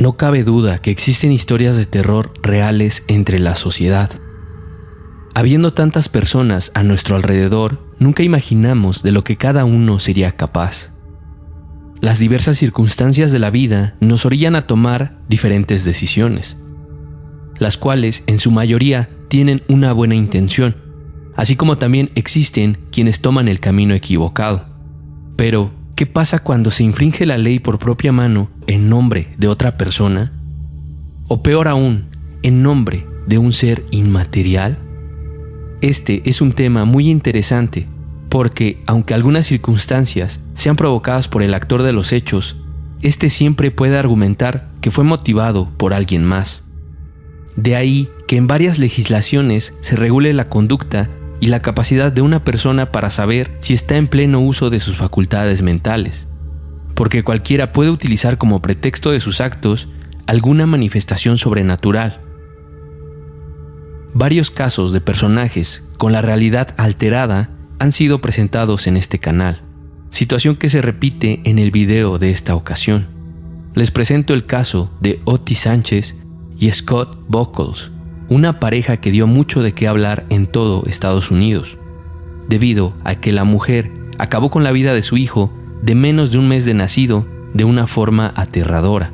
No cabe duda que existen historias de terror reales entre la sociedad. Habiendo tantas personas a nuestro alrededor, nunca imaginamos de lo que cada uno sería capaz. Las diversas circunstancias de la vida nos orillan a tomar diferentes decisiones, las cuales en su mayoría tienen una buena intención, así como también existen quienes toman el camino equivocado. Pero, ¿qué pasa cuando se infringe la ley por propia mano en nombre de otra persona? O peor aún, en nombre de un ser inmaterial. Este es un tema muy interesante porque, aunque algunas circunstancias sean provocadas por el actor de los hechos, este siempre puede argumentar que fue motivado por alguien más. De ahí que en varias legislaciones se regule la conducta y la capacidad de una persona para saber si está en pleno uso de sus facultades mentales, porque cualquiera puede utilizar como pretexto de sus actos alguna manifestación sobrenatural. Varios casos de personajes con la realidad alterada han sido presentados en este canal, situación que se repite en el video de esta ocasión. Les presento el caso de Otis Sánchez y Scott Buckles, una pareja que dio mucho de qué hablar en todo Estados Unidos, debido a que la mujer acabó con la vida de su hijo de menos de un mes de nacido de una forma aterradora.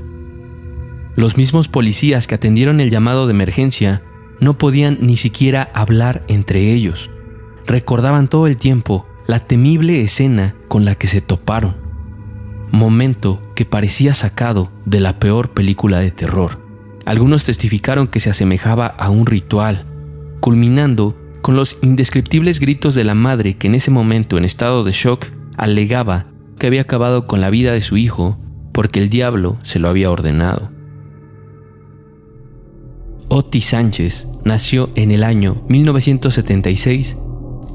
Los mismos policías que atendieron el llamado de emergencia no podían ni siquiera hablar entre ellos. Recordaban todo el tiempo la temible escena con la que se toparon, momento que parecía sacado de la peor película de terror. Algunos testificaron que se asemejaba a un ritual, culminando con los indescriptibles gritos de la madre que en ese momento, en estado de shock, alegaba que había acabado con la vida de su hijo porque el diablo se lo había ordenado. Otis Sánchez nació en el año 1976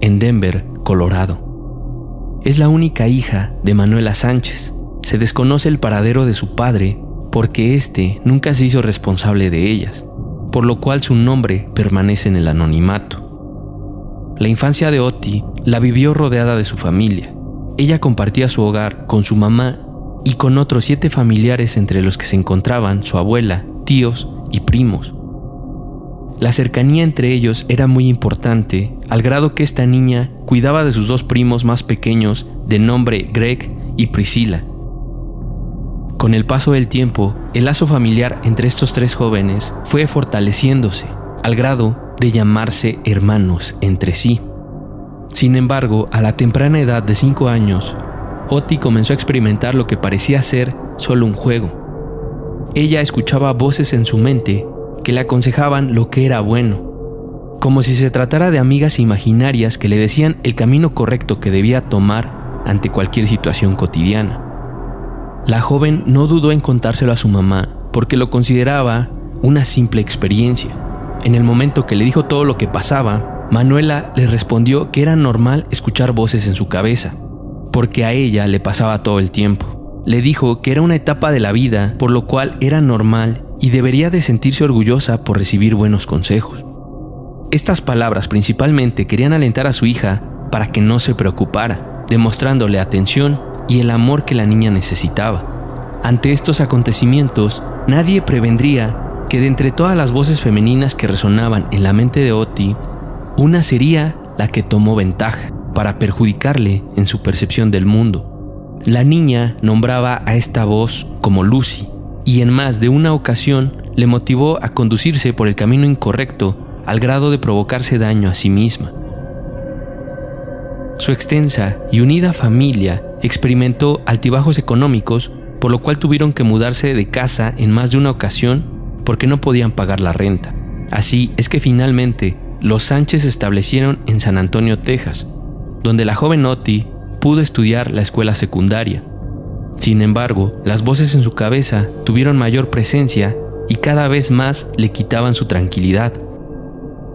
en Denver, Colorado. Es la única hija de Manuela Sánchez. Se desconoce el paradero de su padre porque éste nunca se hizo responsable de ellas, por lo cual su nombre permanece en el anonimato. La infancia de Otis la vivió rodeada de su familia. Ella compartía su hogar con su mamá y con otros 7 familiares, entre los que se encontraban su abuela, tíos y primos. La cercanía entre ellos era muy importante, al grado que esta niña cuidaba de sus 2 primos más pequeños de nombre Greg y Priscilla. Con el paso del tiempo, el lazo familiar entre estos 3 jóvenes fue fortaleciéndose, al grado de llamarse hermanos entre sí. Sin embargo, a la temprana edad de 5 años, Otis comenzó a experimentar lo que parecía ser solo un juego. Ella escuchaba voces en su mente que le aconsejaban lo que era bueno, como si se tratara de amigas imaginarias que le decían el camino correcto que debía tomar ante cualquier situación cotidiana. La joven no dudó en contárselo a su mamá porque lo consideraba una simple experiencia. En el momento que le dijo todo lo que pasaba, Manuela le respondió que era normal escuchar voces en su cabeza, porque a ella le pasaba todo el tiempo. Le dijo que era una etapa de la vida, por lo cual era normal y debería de sentirse orgullosa por recibir buenos consejos. Estas palabras principalmente querían alentar a su hija para que no se preocupara, demostrándole atención y el amor que la niña necesitaba. Ante estos acontecimientos, nadie prevendría que de entre todas las voces femeninas que resonaban en la mente de Otis, una sería la que tomó ventaja para perjudicarle en su percepción del mundo. La niña nombraba a esta voz como Lucy, y en más de una ocasión le motivó a conducirse por el camino incorrecto al grado de provocarse daño a sí misma. Su extensa y unida familia experimentó altibajos económicos, por lo cual tuvieron que mudarse de casa en más de una ocasión porque no podían pagar la renta. Así es que finalmente los Sánchez se establecieron en San Antonio, Texas, donde la joven Otis pudo estudiar la escuela secundaria. Sin embargo, las voces en su cabeza tuvieron mayor presencia y cada vez más le quitaban su tranquilidad.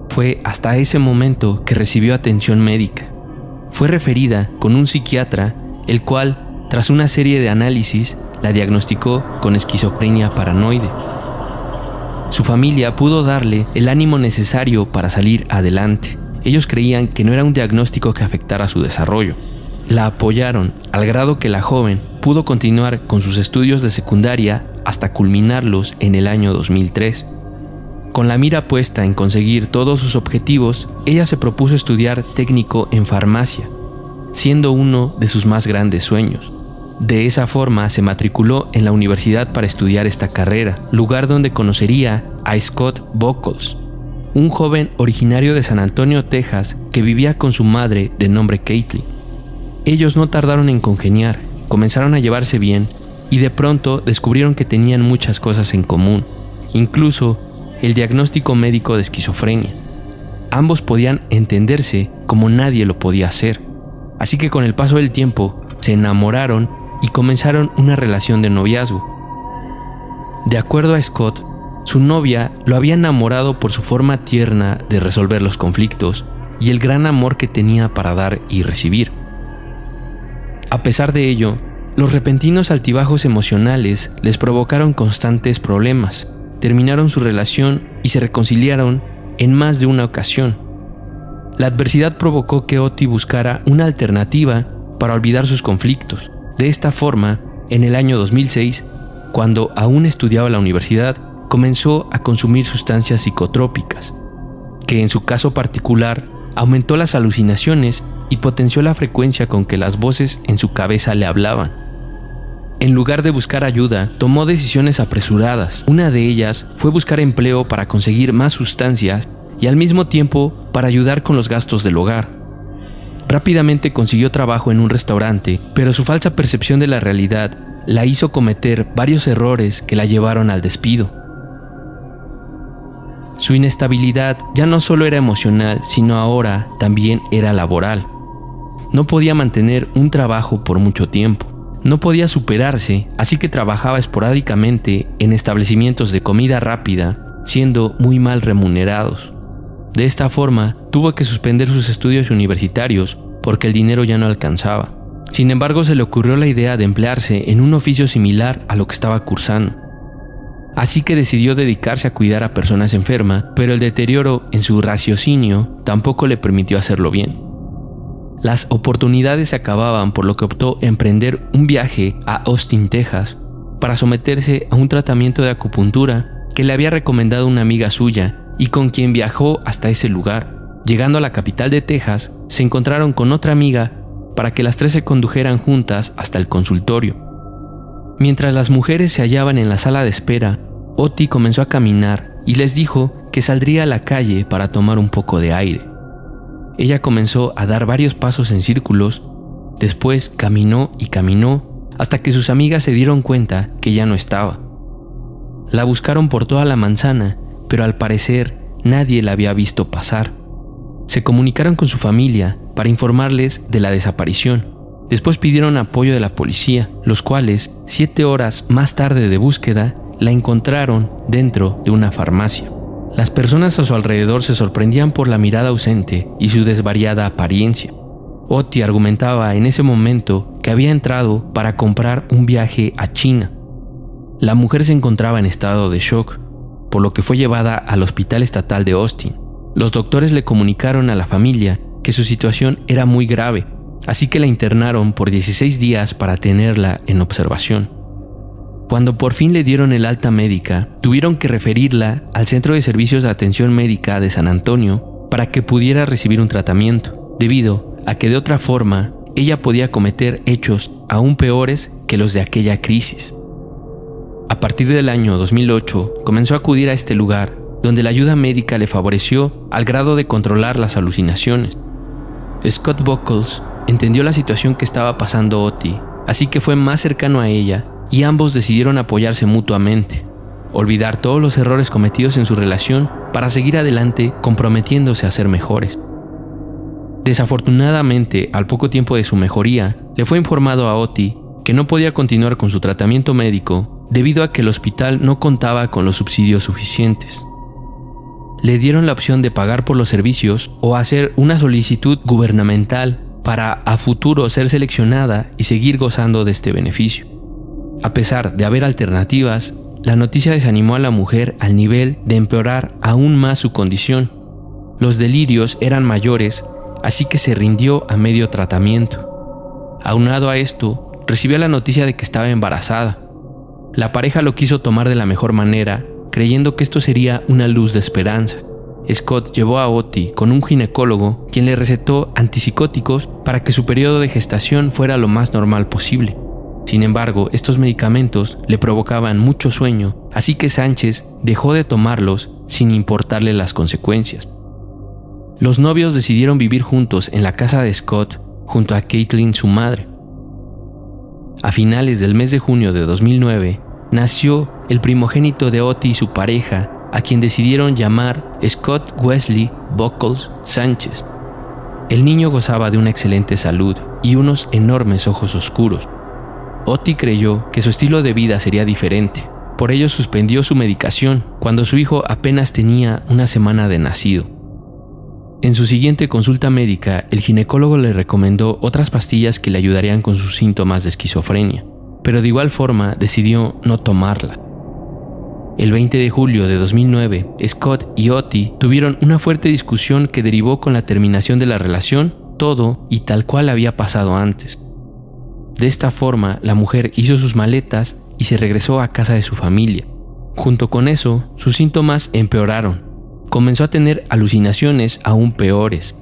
Fue hasta ese momento que recibió atención médica. Fue referida con un psiquiatra, el cual, tras una serie de análisis, la diagnosticó con esquizofrenia paranoide. Su familia pudo darle el ánimo necesario para salir adelante. Ellos creían que no era un diagnóstico que afectara su desarrollo. la apoyaron al grado que la joven pudo continuar con sus estudios de secundaria hasta culminarlos en el año 2003. Con la mira puesta en conseguir todos sus objetivos, ella se propuso estudiar técnico en farmacia, siendo uno de sus más grandes sueños. De esa forma se matriculó en la universidad para estudiar esta carrera, lugar donde conocería a Scott Buckles, un joven originario de San Antonio, Texas, que vivía con su madre de nombre Caitlin. Ellos no tardaron en congeniar, comenzaron a llevarse bien y de pronto descubrieron que tenían muchas cosas en común, incluso el diagnóstico médico de esquizofrenia. Ambos podían entenderse como nadie lo podía hacer, así que con el paso del tiempo se enamoraron y comenzaron una relación de noviazgo. De acuerdo a Scott, su novia lo había enamorado por su forma tierna de resolver los conflictos y el gran amor que tenía para dar y recibir. A pesar de ello, los repentinos altibajos emocionales les provocaron constantes problemas. Terminaron su relación y se reconciliaron en más de una ocasión. La adversidad provocó que Oti buscara una alternativa para olvidar sus conflictos. De esta forma, en el año 2006, cuando aún estudiaba en la universidad, comenzó a consumir sustancias psicotrópicas, que en su caso particular aumentó las alucinaciones y potenció la frecuencia con que las voces en su cabeza le hablaban. En lugar de buscar ayuda, tomó decisiones apresuradas. Una de ellas fue buscar empleo para conseguir más sustancias y al mismo tiempo para ayudar con los gastos del hogar. Rápidamente consiguió trabajo en un restaurante, pero su falsa percepción de la realidad la hizo cometer varios errores que la llevaron al despido. Su inestabilidad ya no solo era emocional, sino ahora también era laboral. No podía mantener un trabajo por mucho tiempo. No podía superarse, así que trabajaba esporádicamente en establecimientos de comida rápida, siendo muy mal remunerados. De esta forma, tuvo que suspender sus estudios universitarios porque el dinero ya no alcanzaba. Sin embargo, se le ocurrió la idea de emplearse en un oficio similar a lo que estaba cursando. Así que decidió dedicarse a cuidar a personas enfermas, pero el deterioro en su raciocinio tampoco le permitió hacerlo bien. Las oportunidades se acababan, por lo que optó emprender un viaje a Austin, Texas, para someterse a un tratamiento de acupuntura que le había recomendado una amiga suya y con quien viajó hasta ese lugar. Llegando a la capital de Texas, se encontraron con otra amiga para que las tres se condujeran juntas hasta el consultorio. Mientras las mujeres se hallaban en la sala de espera, Oti comenzó a caminar y les dijo que saldría a la calle para tomar un poco de aire. Ella comenzó a dar varios pasos en círculos, después caminó y caminó hasta que sus amigas se dieron cuenta que ya no estaba. La buscaron por toda la manzana, pero al parecer nadie la había visto pasar. Se comunicaron con su familia para informarles de la desaparición. Después pidieron apoyo de la policía, los cuales, 7 horas más tarde de búsqueda, la encontraron dentro de una farmacia. Las personas a su alrededor se sorprendían por la mirada ausente y su desvariada apariencia. Oti argumentaba en ese momento que había entrado para comprar un viaje a China. La mujer se encontraba en estado de shock, por lo que fue llevada al Hospital Estatal de Austin. Los doctores le comunicaron a la familia que su situación era muy grave, así que la internaron por 16 días para tenerla en observación. Cuando por fin le dieron el alta médica, tuvieron que referirla al Centro de Servicios de Atención Médica de San Antonio para que pudiera recibir un tratamiento, debido a que de otra forma ella podía cometer hechos aún peores que los de aquella crisis. A partir del año 2008 comenzó a acudir a este lugar, donde la ayuda médica le favoreció al grado de controlar las alucinaciones. Scott Buckles entendió la situación que estaba pasando Oti, así que fue más cercano a ella y ambos decidieron apoyarse mutuamente, olvidar todos los errores cometidos en su relación para seguir adelante comprometiéndose a ser mejores. Desafortunadamente, al poco tiempo de su mejoría, le fue informado a Oti que no podía continuar con su tratamiento médico debido a que el hospital no contaba con los subsidios suficientes. Le dieron la opción de pagar por los servicios o hacer una solicitud gubernamental para a futuro ser seleccionada y seguir gozando de este beneficio. A pesar de haber alternativas, la noticia desanimó a la mujer al nivel de empeorar aún más su condición. Los delirios eran mayores, así que se rindió a medio tratamiento. Aunado a esto, recibió la noticia de que estaba embarazada. La pareja lo quiso tomar de la mejor manera, creyendo que esto sería una luz de esperanza. Scott llevó a Ottie con un ginecólogo, quien le recetó antipsicóticos para que su periodo de gestación fuera lo más normal posible. Sin embargo, estos medicamentos le provocaban mucho sueño, así que Sánchez dejó de tomarlos sin importarle las consecuencias. Los novios decidieron vivir juntos en la casa de Scott junto a Caitlin, su madre. A finales del mes de junio de 2009, nació el primogénito de Ottie y su pareja, a quien decidieron llamar Scott Wesley Buckles Sánchez. El niño gozaba de una excelente salud y unos enormes ojos oscuros. Ottie creyó que su estilo de vida sería diferente, por ello suspendió su medicación cuando su hijo apenas tenía una semana de nacido. En su siguiente consulta médica, el ginecólogo le recomendó otras pastillas que le ayudarían con sus síntomas de esquizofrenia, pero de igual forma decidió no tomarla. El 20 de julio de 2009, Scott y Ottie tuvieron una fuerte discusión que derivó con la terminación de la relación, todo y tal cual había pasado antes. De esta forma, la mujer hizo sus maletas y se regresó a casa de su familia. Junto con eso, sus síntomas empeoraron. Comenzó a tener alucinaciones aún peores.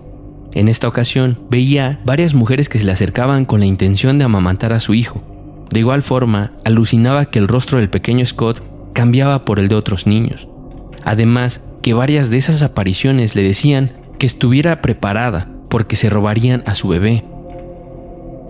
En esta ocasión, veía varias mujeres que se le acercaban con la intención de amamantar a su hijo. De igual forma, alucinaba que el rostro del pequeño Scott cambiaba por el de otros niños. Además, que varias de esas apariciones le decían que estuviera preparada porque se robarían a su bebé.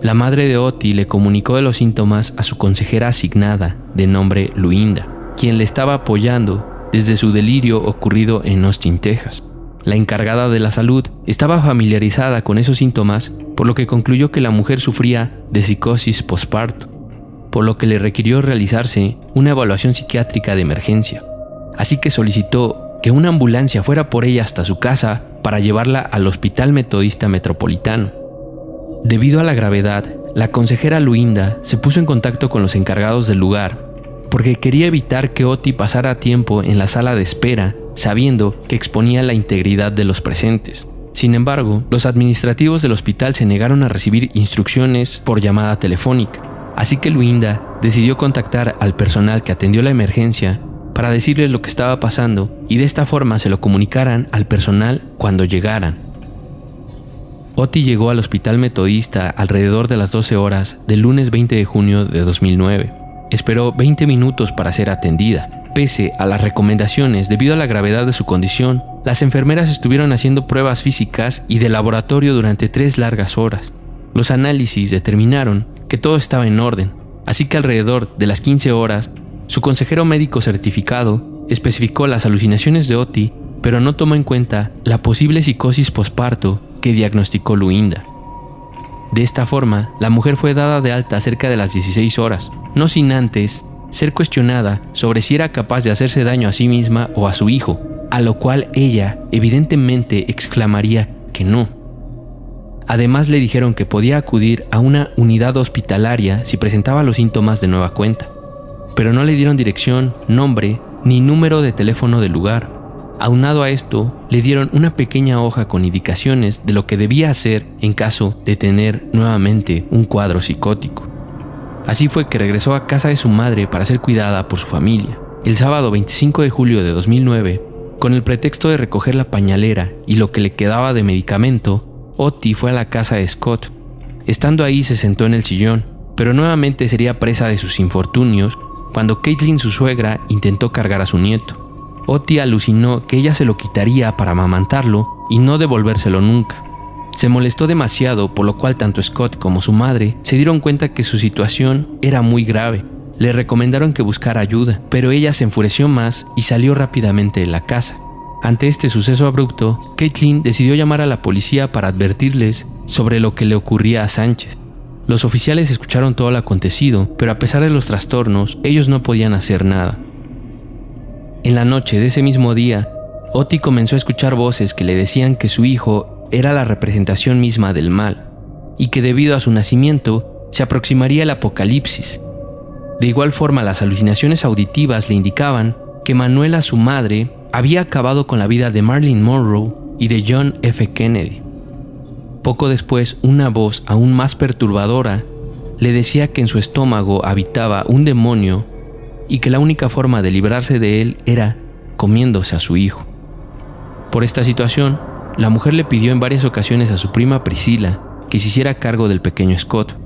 La madre de Ottie le comunicó de los síntomas a su consejera asignada, de nombre Luinda, quien le estaba apoyando desde su delirio ocurrido en Austin, Texas. La encargada de la salud estaba familiarizada con esos síntomas, por lo que concluyó que la mujer sufría de psicosis posparto, por lo que le requirió realizarse una evaluación psiquiátrica de emergencia. Así que solicitó que una ambulancia fuera por ella hasta su casa para llevarla al Hospital Metodista Metropolitano. Debido a la gravedad, la consejera Luinda se puso en contacto con los encargados del lugar porque quería evitar que Ottie pasara tiempo en la sala de espera, sabiendo que exponía la integridad de los presentes. Sin embargo, los administrativos del hospital se negaron a recibir instrucciones por llamada telefónica, así que Luinda decidió contactar al personal que atendió la emergencia para decirles lo que estaba pasando y de esta forma se lo comunicaran al personal cuando llegaran. Ottie llegó al Hospital Metodista alrededor de las 12 horas del lunes 20 de junio de 2009. Esperó 20 minutos para ser atendida. Pese a las recomendaciones debido a la gravedad de su condición, las enfermeras estuvieron haciendo pruebas físicas y de laboratorio durante 3 largas horas. Los análisis determinaron que todo estaba en orden, así que alrededor de las 15 horas, su consejero médico certificado especificó las alucinaciones de Ottie, pero no tomó en cuenta la posible psicosis posparto que diagnosticó Luinda. De esta forma, la mujer fue dada de alta cerca de las 16 horas, no sin antes ser cuestionada sobre si era capaz de hacerse daño a sí misma o a su hijo, a lo cual ella evidentemente exclamaría que no. Además le dijeron que podía acudir a una unidad hospitalaria si presentaba los síntomas de nueva cuenta, pero no le dieron dirección, nombre ni número de teléfono del lugar. Aunado a esto, le dieron una pequeña hoja con indicaciones de lo que debía hacer en caso de tener nuevamente un cuadro psicótico. Así fue que regresó a casa de su madre para ser cuidada por su familia. El sábado 25 de julio de 2009, con el pretexto de recoger la pañalera y lo que le quedaba de medicamento, Ottie fue a la casa de Scott. Estando ahí se sentó en el sillón, pero nuevamente sería presa de sus infortunios cuando Caitlin, su suegra, intentó cargar a su nieto. Ottie alucinó que ella se lo quitaría para amamantarlo y no devolvérselo nunca. Se molestó demasiado, por lo cual tanto Scott como su madre se dieron cuenta que su situación era muy grave. Le recomendaron que buscara ayuda, pero ella se enfureció más y salió rápidamente de la casa. Ante este suceso abrupto, Caitlin decidió llamar a la policía para advertirles sobre lo que le ocurría a Sánchez. Los oficiales escucharon todo lo acontecido, pero a pesar de los trastornos, ellos no podían hacer nada. En la noche de ese mismo día, Ottie comenzó a escuchar voces que le decían que su hijo era la representación misma del mal y que debido a su nacimiento se aproximaría el apocalipsis. De igual forma, las alucinaciones auditivas le indicaban que Manuela, su madre, había acabado con la vida de Marilyn Monroe y de John F. Kennedy. Poco después, una voz aún más perturbadora le decía que en su estómago habitaba un demonio y que la única forma de librarse de él era comiéndose a su hijo. Por esta situación, la mujer le pidió en varias ocasiones a su prima Priscilla que se hiciera cargo del pequeño Scott.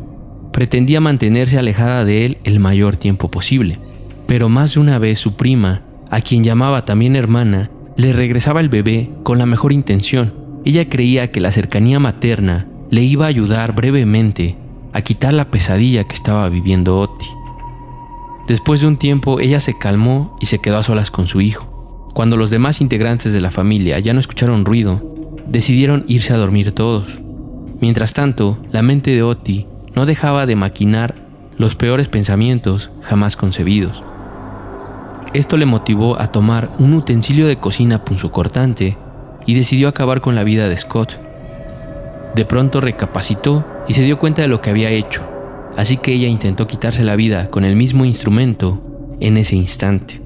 Pretendía mantenerse alejada de él el mayor tiempo posible, pero más de una vez su prima, a quien llamaba también hermana, le regresaba el bebé con la mejor intención. Ella creía que la cercanía materna le iba a ayudar brevemente a quitar la pesadilla que estaba viviendo Ottie. Después de un tiempo, ella se calmó y se quedó a solas con su hijo. Cuando los demás integrantes de la familia ya no escucharon ruido, decidieron irse a dormir todos. Mientras tanto, la mente de Ottie no dejaba de maquinar los peores pensamientos jamás concebidos. Esto le motivó a tomar un utensilio de cocina punzocortante y decidió acabar con la vida de Scott. De pronto recapacitó y se dio cuenta de lo que había hecho, así que ella intentó quitarse la vida con el mismo instrumento en ese instante.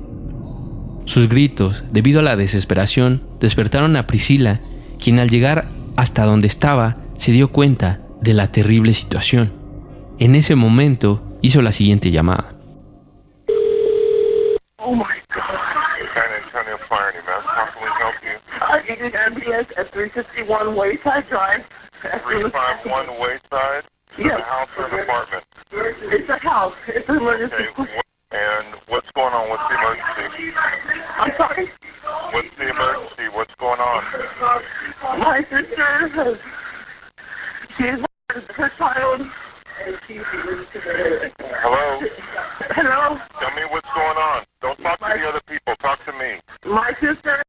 Sus gritos, debido a la desesperación, despertaron a Priscilla, quien al llegar hasta donde estaba se dio cuenta de la terrible situación. En ese momento hizo la siguiente llamada. Oh my God. San Antonio Fire and EMS, how can we help you? I needed ambulance at 351 Wayside Drive. 351 Wayside? Yes. Is it a house or an apartment? It's a house. It's an emergency. Okay, and what's going on? What's the emergency? I'm sorry. What's the emergency? What's going on? My sister has, she's her child, and she's Hello? Hello? Tell me what's going on. Don't talk to the other people. Talk to me. My sister,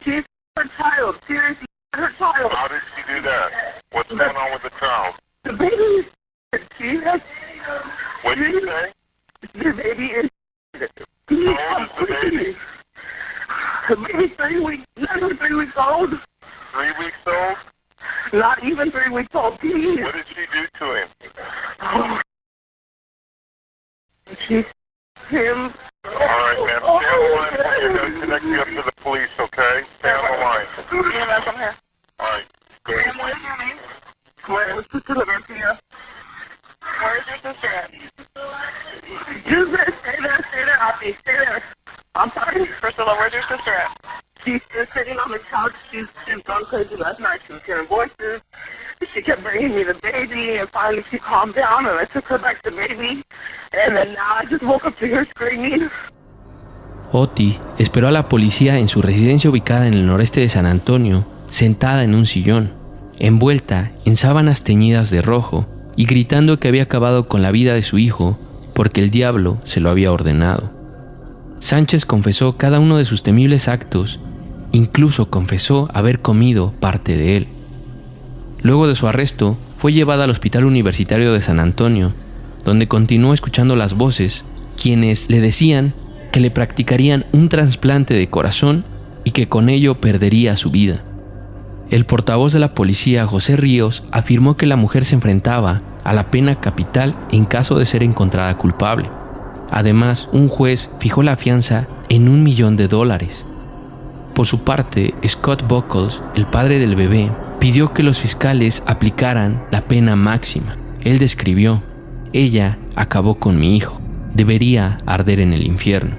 she's her child. Seriously, her child. How did she do that? What's going on with the child? The baby, she has, What did you say? the baby is, How old is the baby? The baby's 3 weeks, not even 3 weeks old. 3 weeks old? Not even 3 weeks old. Please. What did she do to him? Oh. She's him. All right, ma'am. Stay on the line. We're going to connect you up to the police, okay? Stay on the line. Yes, I'm here. All right. Go ahead. What is your name? Where is Sister Garcia? Where is your sister at? You said stay there, Auntie, stay there. I'm sorry. Priscilla, where's your sister at? She's just sitting on the couch. She's gone crazy last night. She was hearing voices. She kept bringing me the baby, and finally she calmed down, and I took her back the baby. And then now I just woke up to her screaming. Ottie esperó a la policía en su residencia ubicada en el noreste de San Antonio, sentada en un sillón, envuelta en sábanas teñidas de rojo y gritando que había acabado con la vida de su hijo porque el diablo se lo había ordenado. Sánchez confesó cada uno de sus temibles actos, incluso confesó haber comido parte de él. Luego de su arresto, fue llevada al Hospital Universitario de San Antonio, donde continuó escuchando las voces, quienes le decían que le practicarían un trasplante de corazón y que con ello perdería su vida. El portavoz de la policía, José Ríos, afirmó que la mujer se enfrentaba a la pena capital en caso de ser encontrada culpable. Además, un juez fijó la fianza en $1 millón. Por su parte, Scott Buckles, el padre del bebé, pidió que los fiscales aplicaran la pena máxima. Él describió: "Ella acabó con mi hijo. Debería arder en el infierno".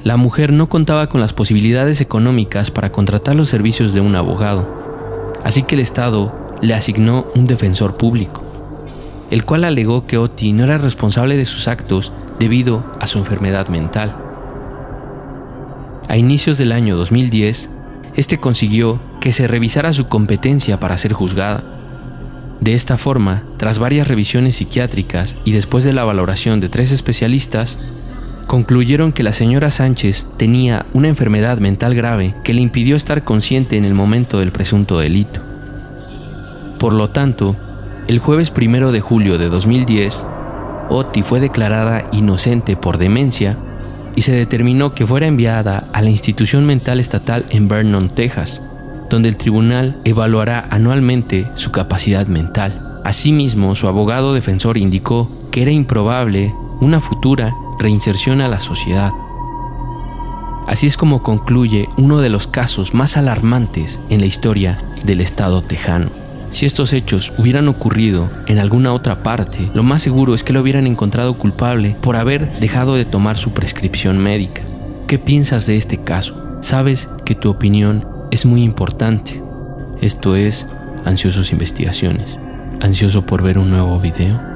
La mujer no contaba con las posibilidades económicas para contratar los servicios de un abogado, así que el Estado le asignó un defensor público, el cual alegó que Ottie no era responsable de sus actos debido a su enfermedad mental. A inicios del año 2010, este consiguió que se revisara su competencia para ser juzgada. De esta forma, tras varias revisiones psiquiátricas y después de la valoración de 3 especialistas, concluyeron que la señora Sánchez tenía una enfermedad mental grave que le impidió estar consciente en el momento del presunto delito. Por lo tanto, el jueves 1 de julio de 2010, Ottie fue declarada inocente por demencia y se determinó que fuera enviada a la institución mental estatal en Vernon, Texas, donde el tribunal evaluará anualmente su capacidad mental. Asimismo, su abogado defensor indicó que era improbable una futura reinserción a la sociedad. Así es como concluye uno de los casos más alarmantes en la historia del estado tejano. Si estos hechos hubieran ocurrido en alguna otra parte, lo más seguro es que lo hubieran encontrado culpable por haber dejado de tomar su prescripción médica. ¿Qué piensas de este caso? Sabes que tu opinión es muy importante. Esto es Ansiosos Investigaciones. ¿Ansioso por ver un nuevo video?